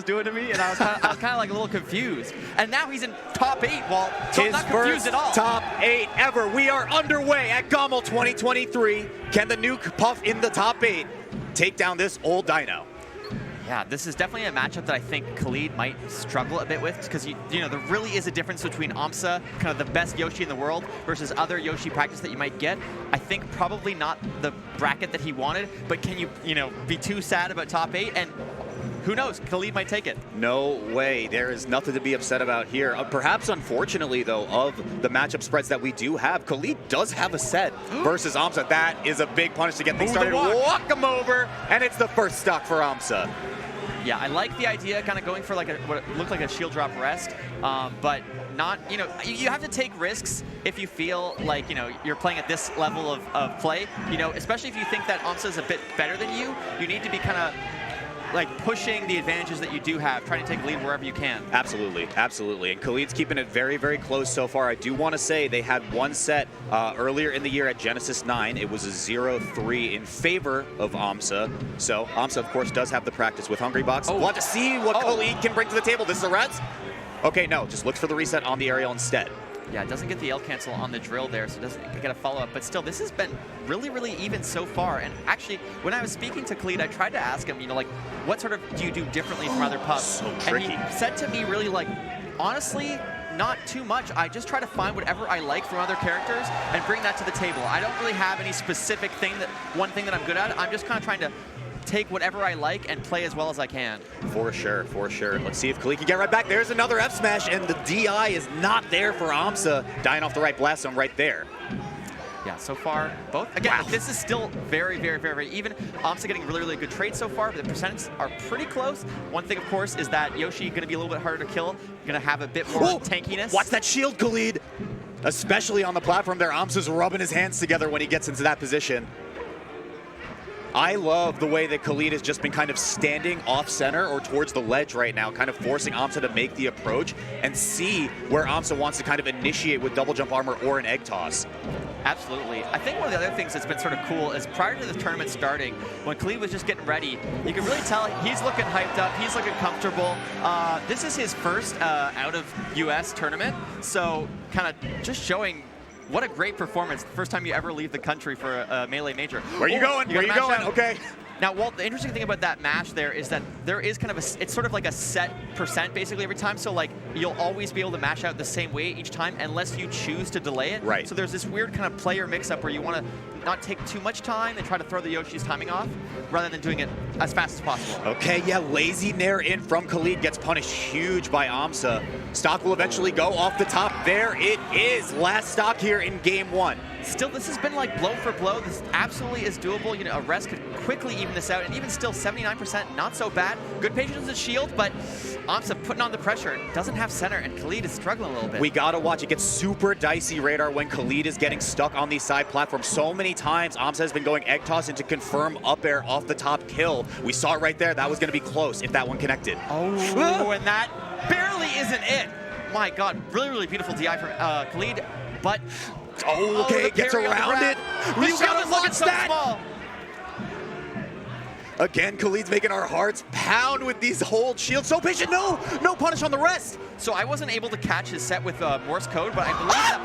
doing to me, and I was kind of like a little confused. And now he's in top 8, Walt, so I'm not confused at all. Top 8 ever. We are underway at GOML 2023. Can the nuke Puff in the top 8 take down this old dino? Yeah, this is definitely a matchup that I think Khalid might struggle a bit with, because you know there really is a difference between aMSa, kind of the best Yoshi in the world, versus other Yoshi practice that you might get. I think probably not the bracket that he wanted, but can you be too sad about top 8? And who knows? Khalid might take it. No way. There is nothing to be upset about here. Perhaps, unfortunately, though, of the matchup spreads that we do have, Khalid does have a set versus aMSa. That is a big punish to get things started. Walk him over, and it's the first stock for aMSa. Yeah, I like the idea, kind of going for like what looked like a shield drop rest, but not, you have to take risks if you feel like, you're playing at this level of play, especially if you think that aMSa is a bit better than you need to be kind of like pushing the advantages that you do have, trying to take lead wherever you can. Absolutely, absolutely. And Khalid's keeping it very, very close so far. I do want to say they had one set earlier in the year at Genesis 9. It was a 0-3 in favor of aMSa. So aMSa, of course, does have the practice with Hungry Box. We'll have to see what Khalid can bring to the table. This is a res. Okay, no, just looks for the reset on the aerial instead. Yeah, it doesn't get the L cancel on the drill there, so it doesn't get a follow-up. But still, this has been really, really even so far. And actually, when I was speaking to Khalid, I tried to ask him, like, what sort of do you do differently from other pups? So tricky. And he said to me really, like, honestly, not too much. I just try to find whatever I like from other characters and bring that to the table. I don't really have any specific one thing that I'm good at. I'm just kind of trying to take whatever I like and play as well as I can. For sure, for sure. Let's see if Khalid can get right back. There's another F smash, and the DI is not there for aMSa. Dying off the right blast zone right there. Yeah, so far, both. Again, this is still very, very, very, very even. aMSa getting really, really good trades so far, but the percentages are pretty close. One thing, of course, is that Yoshi going to be a little bit harder to kill. Going to have a bit more tankiness. Watch that shield, Khalid! Especially on the platform there, aMSa's rubbing his hands together when he gets into that position. I love the way that Khalid has just been kind of standing off center or towards the ledge right now, kind of forcing aMSa to make the approach and see where aMSa wants to kind of initiate with double jump armor or an egg toss. Absolutely. I think one of the other things that's been sort of cool is prior to the tournament starting, when Khalid was just getting ready, you can really tell he's looking hyped up, he's looking comfortable. This is his first out of US tournament, so kind of just showing what a great performance. The first time you ever leave the country for a Melee Major. Where are you going? Where are you going? Okay. Now, Walt, the interesting thing about that mash there is that there is kind of it's sort of like a set percent basically every time. So like you'll always be able to mash out the same way each time unless you choose to delay it. Right. So there's this weird kind of player mix-up where you want to not take too much time and try to throw the Yoshi's timing off rather than doing it as fast as possible. Okay, yeah, lazy nair in from Khalid gets punished huge by aMSa. Stock will eventually go off the top. There it is. Last stock here in game 1. Still, this has been like blow for blow. This absolutely is doable. A res could quickly even this out, and even still, 79%, not so bad. Good patience with shield, but aMSa putting on the pressure. Doesn't have center, and Khalid is struggling a little bit. We gotta watch. It gets super dicey, Radar, when Khalid is getting stuck on these side platforms. So many times, aMSa has been going egg toss into confirm up air off the top kill. We saw it right there. That was gonna be close if that one connected. Oh, and that barely isn't it. My God, really, really beautiful DI from Khalid, but okay, gets around it. You gotta watch that. Small. Again, Khalid's making our hearts pound with these hold shields. So patient, no punish on the rest. So I wasn't able to catch his set with Morse code, but I believe that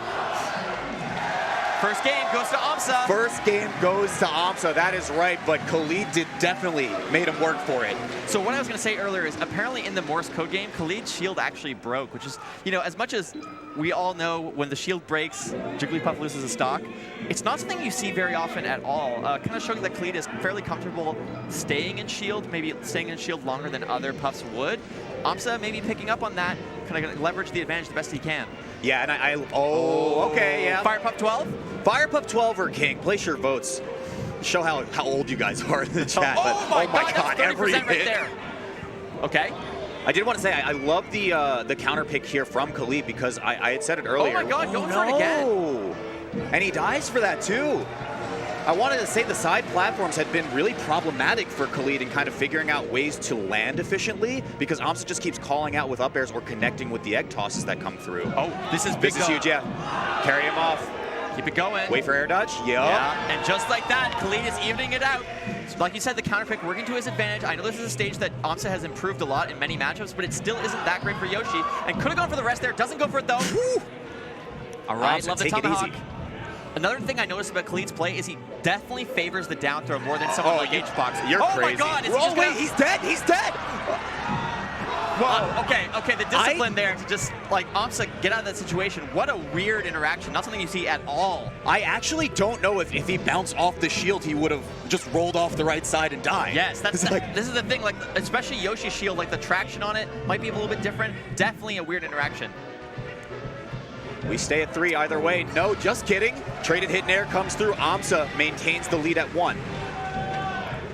first game goes to aMSa. First game goes to aMSa, that is right, but Khalid definitely made him work for it. So what I was going to say earlier is apparently in the Morse code game, Khalid's shield actually broke, which is, as much as we all know when the shield breaks, Jigglypuff loses a stock, it's not something you see very often at all. Kind of showing that Khalid is fairly comfortable staying in shield, maybe staying in shield longer than other puffs would. aMSa maybe picking up on that, kind of leverage the advantage the best he can. Yeah, and okay, yeah. Fire Puff 12? Fire Puff 12 or King, place your votes. Show how old you guys are in the chat. Oh my God, every hit. Right there. Okay. I did want to say, I love the counter pick here from Khalid because I had said it earlier. Oh my God, going for it again. And he dies for that too. I wanted to say the side platforms had been really problematic for Khalid in kind of figuring out ways to land efficiently because aMSa just keeps calling out with up airs or connecting with the egg tosses that come through. Oh, this is big. This is huge, yeah. Carry him off. Keep it going. Wait for air dodge. Yup. Yeah, and just like that, Khalid is evening it out. Like you said, the counter pick working to his advantage. I know this is a stage that aMSa has improved a lot in many matchups, but it still isn't that great for Yoshi. And could have gone for the rest there. Doesn't go for it, though. All right, love the tomahawk. Another thing I noticed about Khalid's play is he definitely favors the down throw more than someone like HBox. You're crazy. Oh my God! Oh wait, he's dead. He's dead. Whoa. Okay. The discipline there to just like aMSa get out of that situation. What a weird interaction. Not something you see at all. I actually don't know if he bounced off the shield, he would have just rolled off the right side and died. Yes, that's like, this is the thing. Like especially Yoshi's shield, like the traction on it might be a little bit different. Definitely a weird interaction. We stay at 3 either way. No, just kidding. Traded hit and air comes through. aMSa maintains the lead at 1.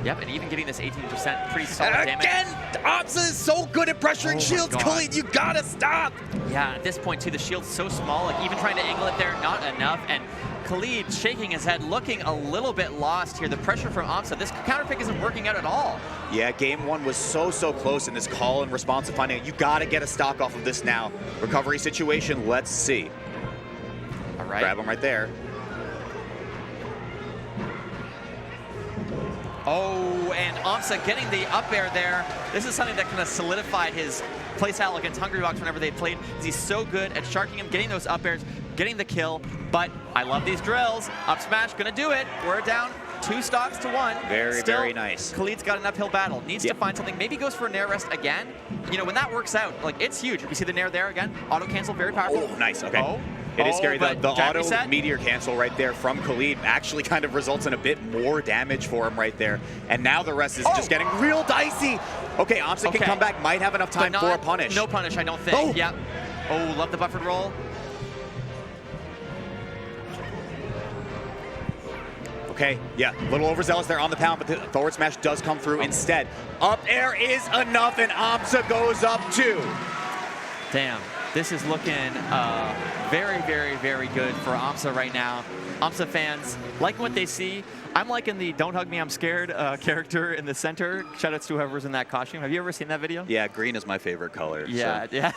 Yep, and even getting this 18% pretty solid damage. Again, aMSa is so good at pressuring shields. Khalid, you gotta stop. Yeah, at this point too, the shield's so small, like even trying to angle it there, not enough. And Khalid shaking his head, looking a little bit lost here. The pressure from aMSa, this counter pick isn't working out at all. Yeah, game 1 was so close in this call and response of finding it. You gotta get a stock off of this now. Recovery situation, let's see. All right. Grab him right there. Oh, and aMSa getting the up air there. This is something that kind of solidified his playstyle against Hungrybox whenever they played. He's so good at sharking him, getting those up airs, getting the kill. But I love these drills. Up smash, gonna do it. We're down 2 stocks to 1. Very nice. Khalid's got an uphill battle. Needs to find something. Maybe goes for a nair rest again. You know, when that works out, like it's huge. We see the nair there again. Auto cancel, very powerful. Oh, nice. Okay. It is scary. The auto reset. meteor cancel right there from Khalid actually kind of results in a bit more damage for him right there. And now the rest is just getting real dicey. Okay, aMSa can come back. Might have enough time for a punish. No punish, I don't think. Oh. Yep. Oh, love the buffered roll. Okay, yeah, a little overzealous there on the pound, but the forward smash does come through instead. Up air is enough, and aMSa goes up 2. Damn, this is looking very good for aMSa right now. aMSa fans liking what they see. I'm liking the "Don't hug me, I'm scared" character in the center. Shoutouts to whoever's in that costume. Have you ever seen that video? Yeah, green is my favorite color. Yeah, so. yeah.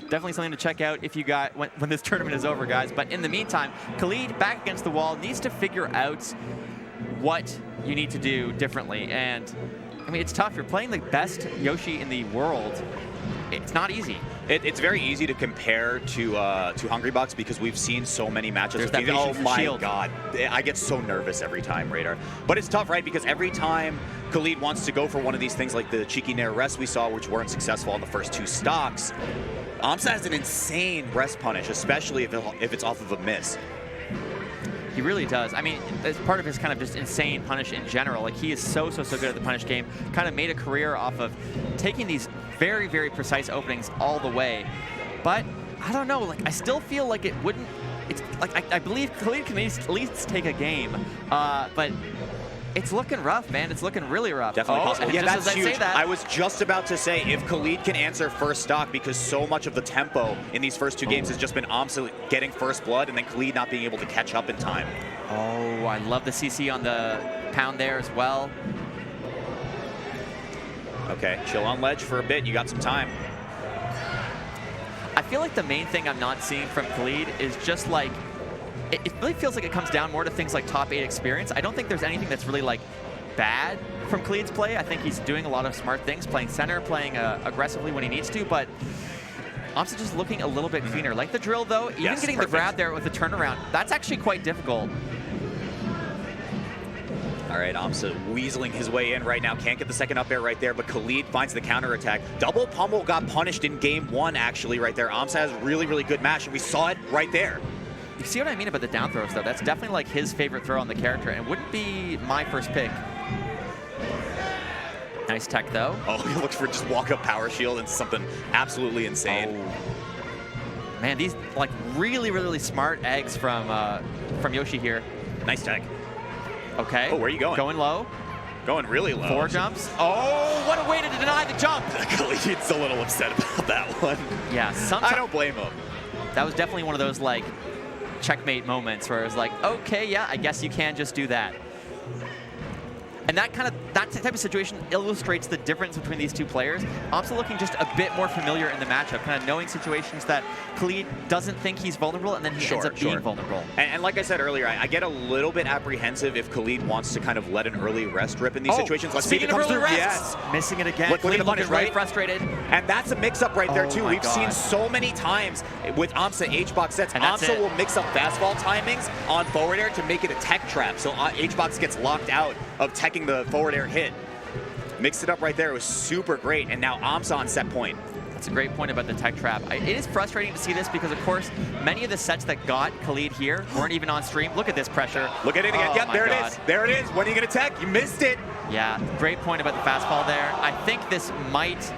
Definitely something to check out if you got when this tournament is over, guys. But in the meantime, Khalid back against the wall needs to figure out what you need to do differently. And I mean, it's tough. You're playing the best Yoshi in the world. It's not easy. It's very easy to compare to Hungrybox because we've seen so many matches. Oh my God, I get so nervous every time, Radar. But it's tough, right? Because every time Khalid wants to go for one of these things like the cheeky nair rest we saw, which weren't successful on the first 2 stocks, aMSa has an insane rest punish, especially if it's off of a miss. He really does. I mean, as part of his kind of just insane punish in general. Like, he is so good at the punish game. Kind of made a career off of taking these very precise openings all the way. But I don't know. Like, I still feel like it wouldn't. It's like I believe Khalid can at least take a game, but it's looking rough, man. It's looking really rough. Definitely possible. Yeah, that's huge. That, I was just about to say, if Khalid can answer first stock, because so much of the tempo in these first 2 games has just been aMSa getting first blood and then Khalid not being able to catch up in time. Oh, I love the CC on the pound there as well. Okay, chill on ledge for a bit. You got some time. I feel like the main thing I'm not seeing from Khalid is just like, it really feels like it comes down more to things like top 8 experience. I don't think there's anything that's really like bad from Khalid's play. I think he's doing a lot of smart things, playing center, playing aggressively when he needs to, but aMSa just looking a little bit cleaner. Like the drill though, even getting the grab there with the turnaround, that's actually quite difficult. All right, aMSa weaseling his way in right now. Can't get the second up air right there, but Khalid finds the counter attack. Double pummel got punished in game 1 actually right there. aMSa has really good match, and we saw it right there. You see what I mean about the down throws though? That's definitely like his favorite throw on the character, and wouldn't be my first pick. Nice tech though. Oh, he looks for just walk up power shield and something absolutely insane. Oh. Man, these like really smart eggs from Yoshi here. Nice tech. Okay. Oh, where are you going? Going low. Going really low. 4 jumps. Oh, what a way to deny the jump. Khalid's a little upset about that one. Yeah, I don't blame him. That was definitely one of those like checkmate moments where it was like, okay, yeah, I guess you can just do that. And that type of situation illustrates the difference between these two players. aMSa looking just a bit more familiar in the matchup, kind of knowing situations that Khalid doesn't think he's vulnerable, and then he ends up being vulnerable. And like I said earlier, I get a little bit apprehensive if Khalid wants to kind of let an early rest rip in these situations. Let's see if it comes through. Yes. Missing it again. Look at the punish, right? Frustrated. And that's a mix-up right there, too. We've seen so many times with aMSa H-box sets. aMSa will mix up fastball timings on forward air to make it a tech trap. So H-box gets locked out of teching the forward air hit. Mixed it up right there. It was super great. And now aMSa on set point. That's a great point about the tech trap. It is frustrating to see this because, of course, many of the sets that got Khalid here weren't even on stream. Look at this pressure. Look at it again. Yep, there it is. There it is. When are you going to tech? You missed it. Yeah, great point about the fastball there. I think this might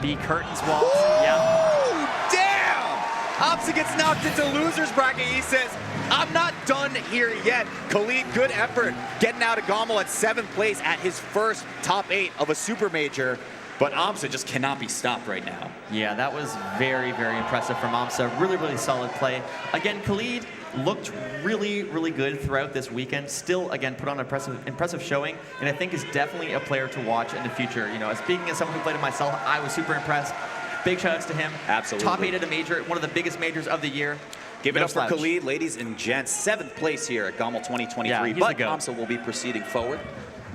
be Curtain's waltz. Yeah. Damn! aMSa gets knocked into loser's bracket. He says, I'm not done here yet. Khalid, good effort getting out of GOML at 7th place at his first top 8 of a super major. But aMSa just cannot be stopped right now. Yeah, that was very, very impressive from aMSa. Really, really solid play. Again, Khalid looked really, really good throughout this weekend. Still, again, put on an impressive showing, and I think is definitely a player to watch in the future. You know, speaking as someone who played it myself, I was super impressed. Big shout outs to him. Absolutely. Top 8 at a major, one of the biggest majors of the year. Give it up for Khalid, ladies and gents. 7th place here at GOML 2023. Yeah, but aMSa will be proceeding forward.